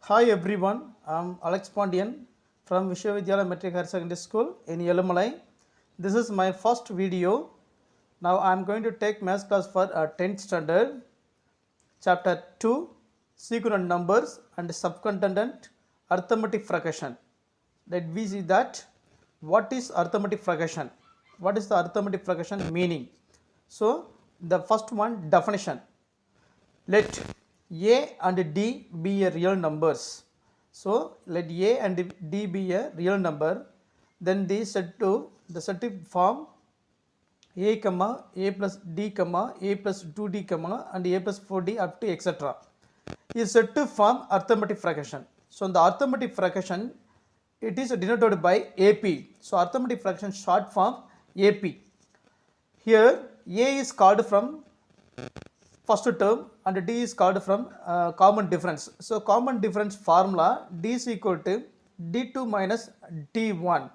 Hi everyone, I'm Alex Pandian from Vishwavidyalaya Metric Higher Secondary School in Yelumalai. This is my first video. Now I'm going to take maths class for 10th standard, chapter 2, sequent numbers and subcontinent arithmetic fraction. Let we see that what is arithmetic fraction? What is the arithmetic fraction meaning? So the first one, definition. Let a and d be a real numbers. So let a and d be a real number. Then they set to the set form a comma a plus d comma a plus 2d comma and a plus 4d up to etc. is set to form arithmetic fraction. So in the arithmetic fraction, it is denoted by AP. So arithmetic fraction short form AP. Here a is called from first term and d is called from common difference. So common difference formula d is equal to d2 minus d1.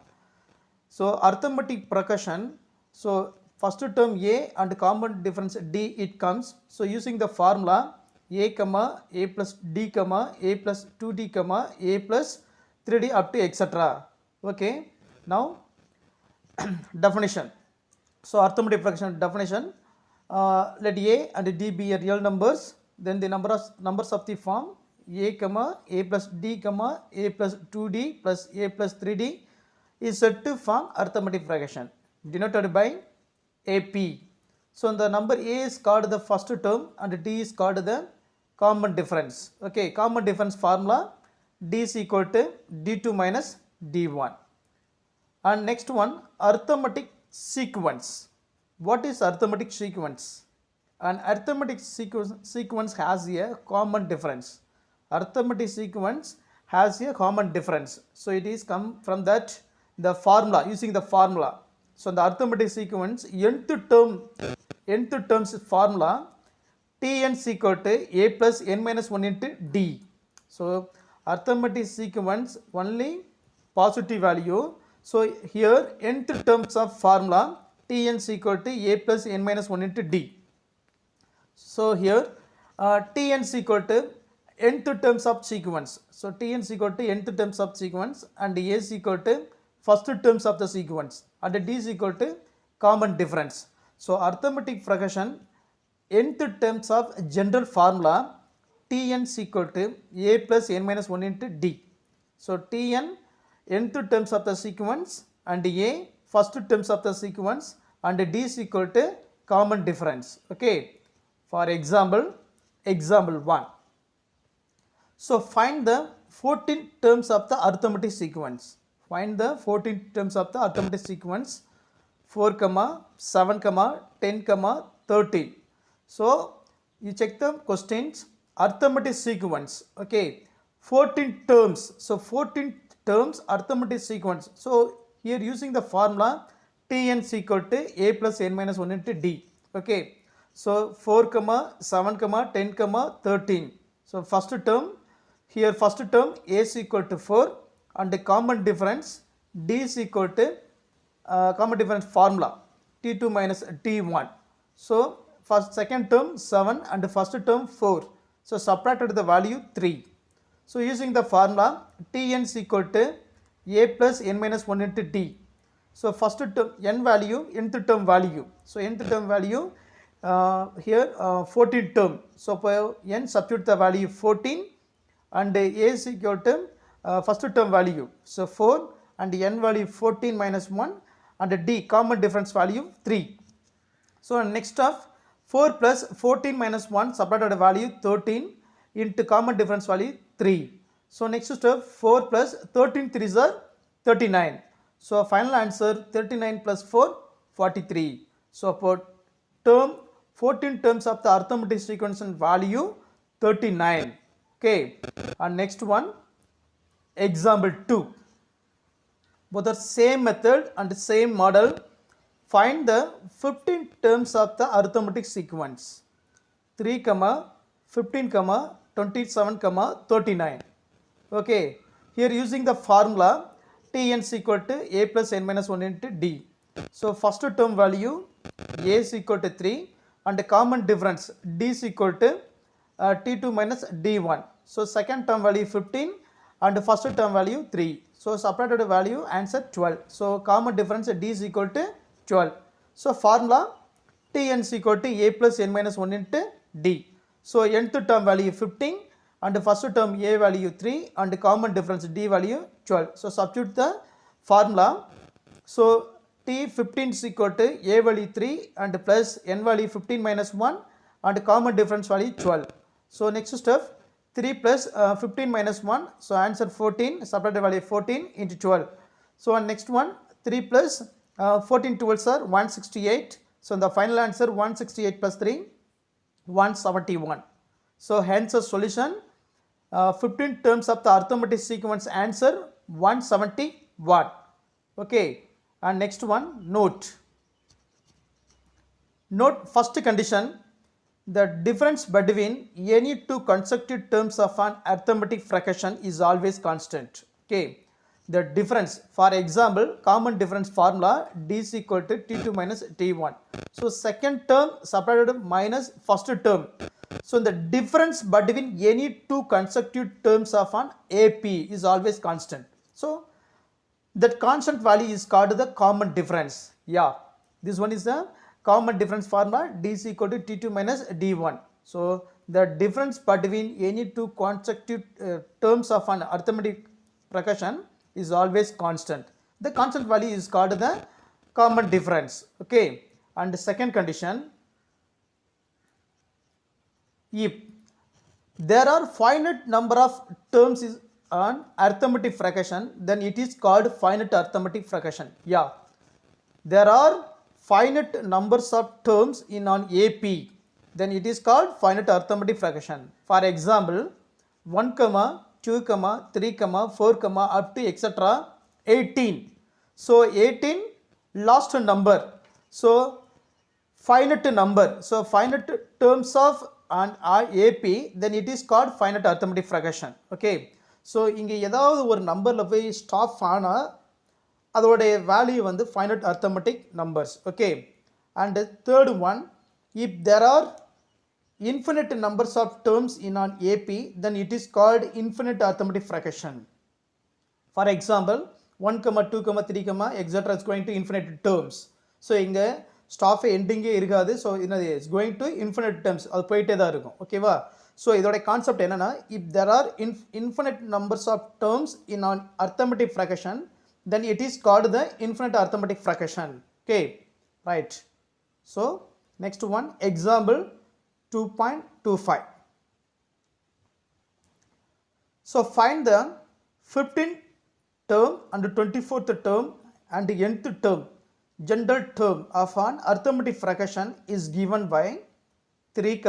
So arithmetic fraction, so first term a and common difference d it comes. So using the formula a comma a plus d comma a plus 2d comma a plus 3d up to etc. Okay, now definition. So arithmetic fraction definition, let a and d be a real numbers, then the numbers of the form a comma a plus d comma a plus 2d plus a plus 3d is said to form arithmetic fraction denoted by AP. So the number a is called the first term and d is called the common difference. Okay, common difference formula d is equal to d2 minus d1. And next one, arithmetic sequence. What is arithmetic sequence? An arithmetic sequence has a common difference. Arithmetic sequence has a common difference. So it is come from that the formula, using the formula. So the arithmetic sequence nth terms formula Tn is equal to a plus n minus 1 into d. So arithmetic sequence only positive value. So here nth terms of formula Tn is equal to a plus n minus 1 into d. So here Tn is equal to nth terms of sequence. So Tn is equal to nth terms of sequence and a is equal to first terms of the sequence and d is equal to common difference. So arithmetic fraction nth terms of general formula Tn is equal to a plus n minus 1 into d. So Tn nth terms of the sequence and a first terms of the sequence and d is equal to common difference. Okay, for example 1. So find the 14 terms of the arithmetic sequence. Find the 14 terms of the arithmetic sequence 4 comma 7 comma 10 comma 13. So you check the questions, arithmetic sequence. Okay, 14 terms. So 14 terms arithmetic sequence. So here using the formula Tn is equal to a plus n minus 1 into d. Okay, so 4 comma 7 comma 10 comma 13. So first term, here first term a is equal to 4 and the common difference d is equal to common difference formula t2 minus t1. So first second term 7 and first term 4. So subtracted the value 3. So using the formula Tn is equal to a plus n minus 1 into d. So first term n value, nth term value. So nth term value here 14 term. So for n substitute the value 14 and a is equal to first term value. So 4 and n value 14 minus 1 and d common difference value 3. So next of 4 plus 14 minus 1 subtracted value 13 into common difference value 3. So next step 4 plus 13 3s are 39. So final answer 39 plus 4 43. So for term 14 terms of the arithmetic sequence and value 39. Okay, and next one example 2. Both are same method and same model. Find the 15 terms of the arithmetic sequence 3 comma 15 comma 27 comma 39. Okay, here using the formula Tn is equal to a plus n minus 1 into d. So first term value a is equal to 3 and common difference d is equal to t2 minus d1. So second term value 15 and first term value 3. So subtracted value answer 12. So common difference D is equal to 12. So formula Tn is equal to a plus n minus 1 into D. So nth term value 15 and first term a value 3 and common difference D value 12. So substitute the formula. So T15 is equal to a value 3 and plus n value 15 minus 1 and common difference value 12. So next step 3 plus 15 minus 1. So answer 14, subtracted value 14 into 12. So next one 3 plus 14 12s are 168. So the final answer 168 plus 3 171. So hence a solution 15 terms of the arithmetic sequence answer 171. Okay, and next one note. Note first condition, the difference between any two consecutive terms of an arithmetic fraction is always constant. Okay, the difference, for example, common difference formula D is equal to T2 minus T1. So second term separated minus first term. So the difference between any two consecutive terms of an AP is always constant. So that constant value is called the common difference. Yeah, this one is the common difference formula D is equal to T2 minus D1. So the difference between any two consecutive terms of an arithmetic fraction is always constant. The constant value is called the common difference. Okay, and the second condition, if there are finite number of terms is an arithmetic fraction, then it is called finite arithmetic fraction. Yeah, there are finite numbers of terms in an AP, then it is called finite arithmetic fraction. For example, 1, 2, 3, 4, up to etc. 18. So 18 last number. So finite number. So finite terms of an AP, then it is called finite arithmetic fraction. Okay. So இங்கே ஏதாவது ஒரு நம்பரில் போய் stop ஆனால் அதோடைய value வந்து finite arithmetic numbers. Okay, and third one, if there are infinite numbers of terms in an AP, then it is called infinite arithmetic fraction. For example, 1, 2, 3, etc. is going to infinite terms. So இங்கே staff எண்டிங்கே இருக்காது. So என்னது it's going to infinite terms, அது போயிட்டே தான் இருக்கும். ஓகேவா? So இதோட concept என்னென்னா, if there are infinite numbers of terms in an arithmetic fraction, then it is called the infinite arithmetic fraction. Okay, right. So next one, example 2.25. So find the 15th term and 24th term and the nth term, general term of an arithmetic fraction is given by 3,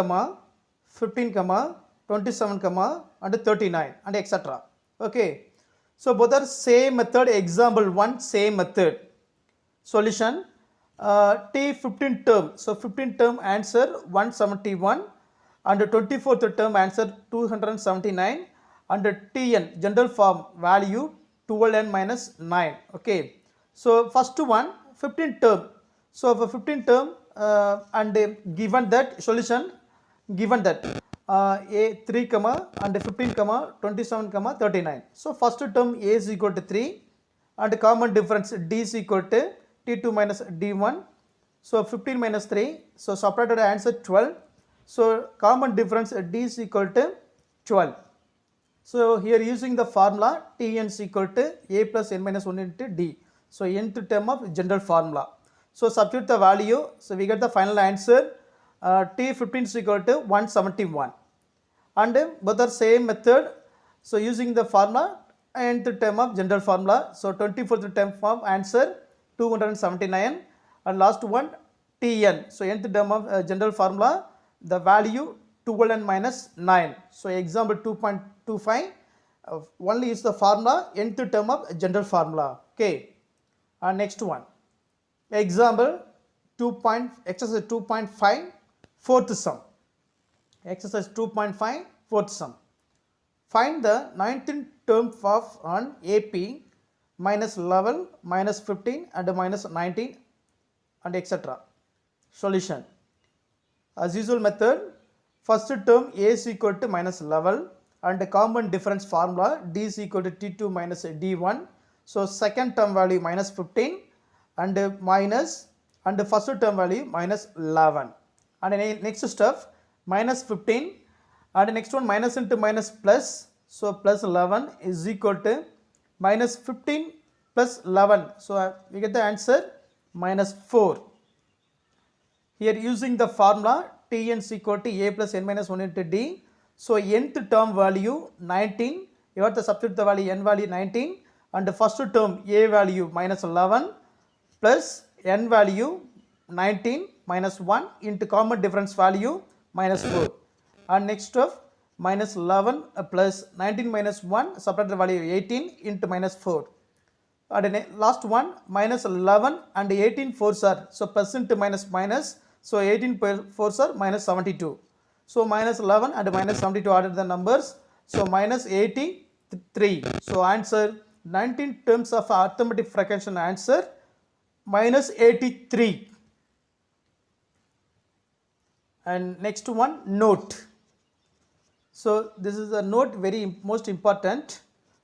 15, 27, and 39 and etc. Okay, so both are same method. Example 1, same method. Solution, T15 term, so 15 term answer 171 and 24th term answer 279 and Tn general form value 12n minus 9. Okay, so first one 15 term. So for 15 term and given that solution, given that a 3 and 15 27 39. So first term a is equal to 3 and common difference D is equal to T2 minus D1. So 15 minus 3, so separated answer 12. So common difference D is equal to 12. So here using the formula Tn is equal to a plus n minus 1 into D. So nth term of general formula. So substitute the value, so we get the final answer. T15 is equal to 171 and both are same method. So using the formula nth term of general formula, so 24th term of answer 279 and last one Tn. So nth term of general formula, the value 12n minus 9. So example 2.25 only is the formula nth term of general formula. Okay, next one, example exercise 2.5 fourth sum. Exercise 2.5 fourth sum. Find the 19th term of an AP minus 11, minus 15 and minus 19 and etc. Solution, as usual method, first term a is equal to minus 11 and the common difference formula d is equal to t2 minus d1. So second term value minus 15 and minus and the first term value minus 11. And next step minus 15 and next one minus into minus plus. So plus 11 is equal to minus 15 plus 11. So we get the answer minus 4. Here using the formula Tn is equal to a plus n minus 1 into d. So nth term value 19. You have to substitute the value n value 19 and the first term a value minus 11 plus n value 19 minus 1 into common difference value minus 4. And next step minus 11 plus 19 minus 1 subtract the value 18 into minus 4. And last one minus 11 and 18 fours are, so plus into minus minus, so 18 fours are minus 72. So minus 11 and minus 72 are the numbers, so minus 83. So answer 19 terms of arithmetic fraction answer minus 83. And next one note. So this is a note very most important.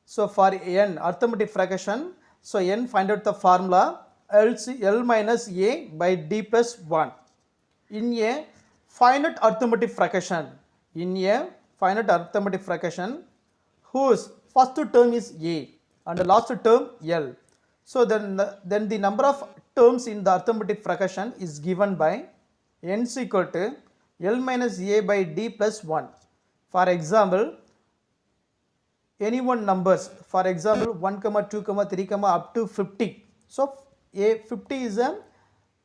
So for n arithmetic fraction, so n find out the formula L minus a by d plus 1. In a finite arithmetic fraction, whose first term is a and the last term L. So then the number of terms in the arithmetic fraction is given by n is equal to L minus a by d plus 1. For example, any one numbers, for example 1, 2, 3, up to 50. So a 50 is an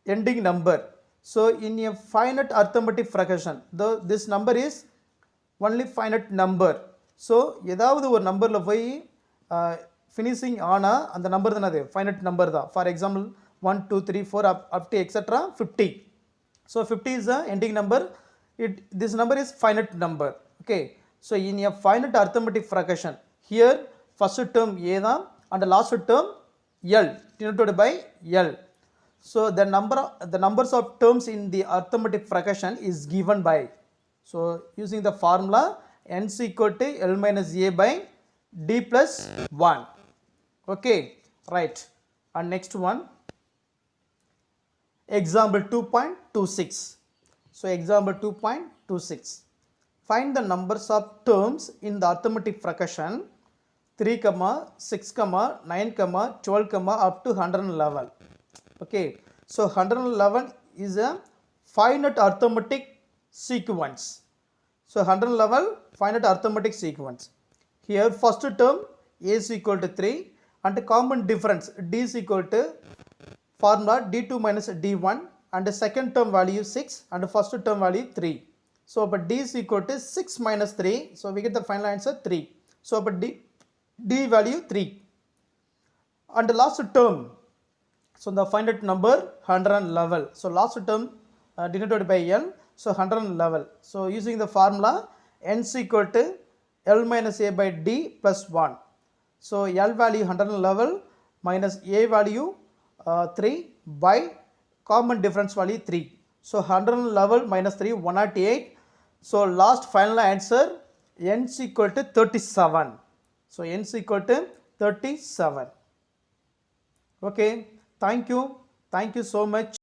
ending number. So in a finite arithmetic fraction, though this number is only finite number. So ஏதாவது ஒரு நம்பர்ல போய் finishing ஆனா அந்த number தானே அது finite number தான். For example 1, 2, 3, 4 up to etc. 50. So 50 is the ending number. This number is finite number. Okay. So in a finite arithmetic fraction, here first term a தான் and the last term L denoted by L. So the numbers of terms in the arithmetic fraction is given by. So using the formula n is equal to L minus a by d plus 1. Okay, right. And next one, example 2.26. So example 2.26. Find the numbers of terms in the arithmetic fraction 3, 6, 9, 12, up to 111. Okay, so 111 is a finite arithmetic sequence. So 111 finite arithmetic sequence. Here first term a is equal to 3 and the common difference d is equal to formula d2 minus d1 and the second term value 6 and the first term value 3. So but d is equal to 6 minus 3. So we get the final answer 3. So but d value 3. And the last term, so the finite number 111. So last term denoted by L, so 111. So using the formula n is equal to L minus a by d plus 1. So L value 111 minus a value 3 by common difference value 3. So 111 minus 3, 108. So last final answer n is equal to 37. So n is equal to 37. Okay, thank you so much.